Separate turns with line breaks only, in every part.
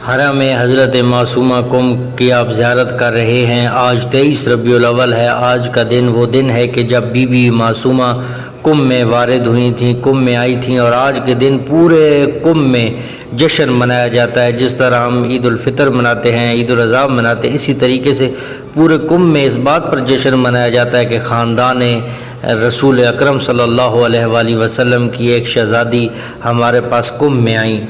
حرم حضرت معصومہ کم کی آپ زیارت کر رہے ہیں۔ آج 23 ربیع الاول ہے۔ آج کا دن وہ دن ہے کہ جب بی بی معصومہ کم میں وارد ہوئی تھیں، کم میں آئی تھیں، اور آج کے دن پورے کم میں جشن منایا جاتا ہے۔ جس طرح ہم عید الفطر مناتے ہیں، عید الاضحیٰ مناتے ہیں، اسی طریقے سے پورے کم میں اس بات پر جشن منایا جاتا ہے کہ خاندان رسول اکرم صلی اللہ علیہ وآلہ وسلم کی ایک شہزادی ہمارے پاس کم میں آئیں۔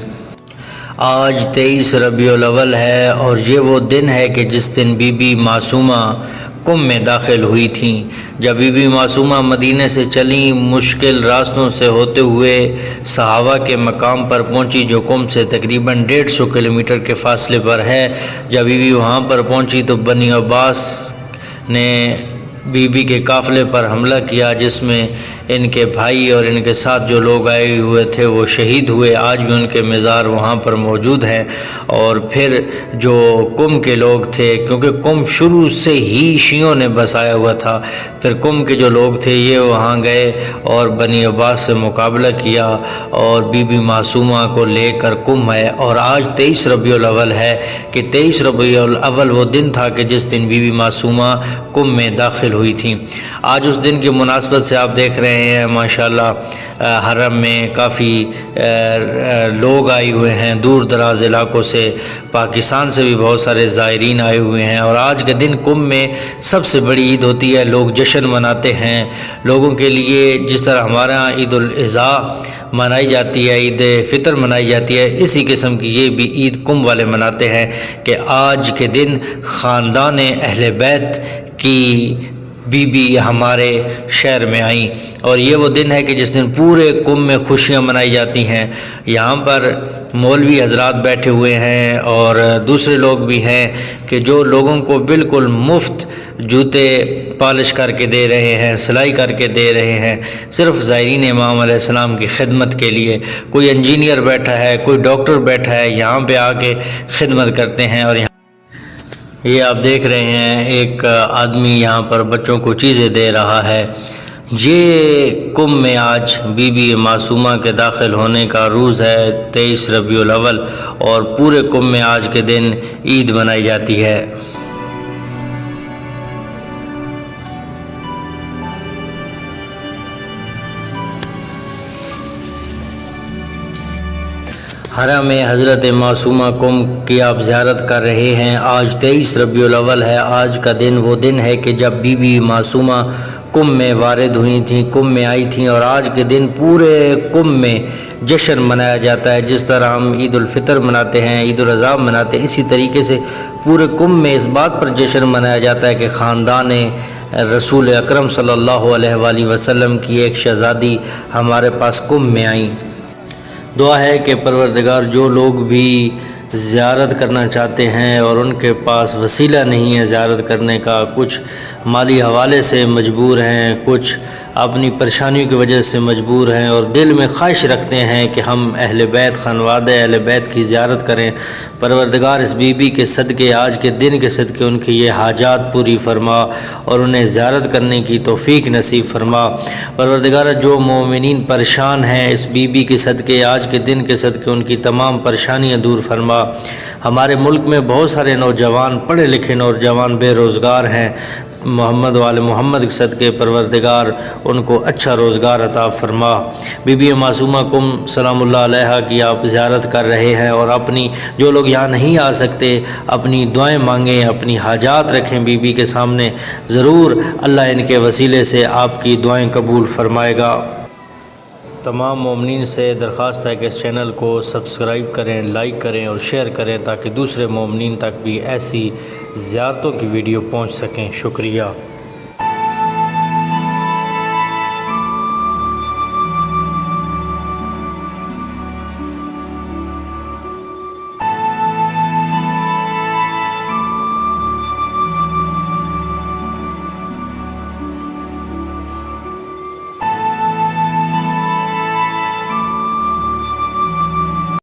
آج 23 ربیع الاول ہے اور یہ وہ دن ہے کہ جس دن بی بی معصومہ کم میں داخل ہوئی تھیں۔ جب بی بی معصومہ مدینے سے چلیں، مشکل راستوں سے ہوتے ہوئے صحابہ کے مقام پر پہنچی، جو کم سے تقریباً 150 کلومیٹر کے فاصلے پر ہے۔ جب بی بی وہاں پر پہنچی تو بنی عباس نے بی بی کے قافلے پر حملہ کیا، جس میں ان کے بھائی اور ان کے ساتھ جو لوگ آئے ہوئے تھے وہ شہید ہوئے۔ آج بھی ان کے مزار وہاں پر موجود ہیں۔ اور پھر جو کم کے لوگ تھے، کیونکہ کم شروع سے ہی شیعوں نے بسایا ہوا تھا، پھر کم کے جو لوگ تھے یہ وہاں گئے اور بنی عباس سے مقابلہ کیا اور بی بی معصومہ کو لے کر کم آئے۔ اور آج 23 ربیع الاول ہے کہ 23 ربیع الاول وہ دن تھا کہ جس دن بی بی معصومہ کم میں داخل ہوئی تھیں۔ آج اس دن کی مناسبت سے آپ دیکھ رہے ہیں ماشاءاللہ حرم میں کافی لوگ آئے ہوئے ہیں، دور دراز علاقوں سے، پاکستان سے بھی بہت سارے زائرین آئے ہوئے ہیں۔ اور آج کے دن کم میں سب سے بڑی عید ہوتی ہے، لوگ جشن مناتے ہیں لوگوں کے لیے۔ جس طرح ہمارے ہاں عید الاضحیٰ منائی جاتی ہے، عید فطر منائی جاتی ہے، اسی قسم کی یہ بھی عید کم والے مناتے ہیں کہ آج کے دن خاندان اہل بیت کی بی بی ہمارے شہر میں آئیں۔ اور یہ وہ دن ہے کہ جس دن پورے کم میں خوشیاں منائی جاتی ہیں۔ یہاں پر مولوی حضرات بیٹھے ہوئے ہیں اور دوسرے لوگ بھی ہیں کہ جو لوگوں کو بالکل مفت جوتے پالش کر کے دے رہے ہیں، سلائی کر کے دے رہے ہیں، صرف زائرین امام علیہ السلام کی خدمت کے لیے۔ کوئی انجینئر بیٹھا ہے، کوئی ڈاکٹر بیٹھا ہے، یہاں پہ آ کے خدمت کرتے ہیں۔ اور یہ آپ دیکھ رہے ہیں ایک آدمی یہاں پر بچوں کو چیزیں دے رہا ہے۔ یہ کم میں آج بی بی معصومہ کے داخل ہونے کا روز ہے 23 ربیع الاول، اور پورے کم میں آج کے دن عید منائی جاتی ہے۔ حرم حضرت معصومہ کم کی آپ زیارت کر رہے ہیں۔ آج 23 ربیع الاول ہے۔ آج کا دن وہ دن ہے کہ جب بی بی معصومہ کم میں وارد ہوئی تھیں، کم میں آئی تھیں، اور آج کے دن پورے کم میں جشن منایا جاتا ہے۔ جس طرح ہم عید الفطر مناتے ہیں، عید الاضحیٰ مناتے ہیں، اسی طریقے سے پورے کم میں اس بات پر جشن منایا جاتا ہے کہ خاندان رسول اکرم صلی اللہ علیہ وآلہ وسلم کی ایک شہزادی ہمارے پاس کم میں آئیں۔ دعا ہے کہ پروردگار جو لوگ بھی زیارت کرنا چاہتے ہیں اور ان کے پاس وسیلہ نہیں ہے زیارت کرنے کا، کچھ مالی حوالے سے مجبور ہیں، کچھ اپنی پریشانیوں کی وجہ سے مجبور ہیں، اور دل میں خواہش رکھتے ہیں کہ ہم اہل بیت، خانوادہ اہل بیت کی زیارت کریں، پروردگار اس بی بی کے صدقے، آج کے دن کے صدقے ان کی یہ حاجات پوری فرما اور انہیں زیارت کرنے کی توفیق نصیب فرما۔ پروردگار جو مومنین پریشان ہیں اس بی بی کے صدقے، آج کے دن کے صدقے ان کی تمام پریشانیاں دور فرما۔ ہمارے ملک میں بہت سارے نوجوان، پڑھے لکھے نوجوان بے روزگار ہیں، محمد والے محمد کے صدقے پروردگار ان کو اچھا روزگار عطا فرما۔ بی بی معصومہ کم سلام اللہ علیہا کی آپ زیارت کر رہے ہیں، اور اپنی جو لوگ یہاں نہیں آ سکتے اپنی دعائیں مانگیں، اپنی حاجات رکھیں بی بی کے سامنے، ضرور اللہ ان کے وسیلے سے آپ کی دعائیں قبول فرمائے گا۔ تمام مومنین سے درخواست ہے کہ اس چینل کو سبسکرائب کریں، لائک کریں اور شیئر کریں تاکہ دوسرے مومنین تک بھی ایسی زیارتوں کی ویڈیو پہنچ سکیں۔ شکریہ۔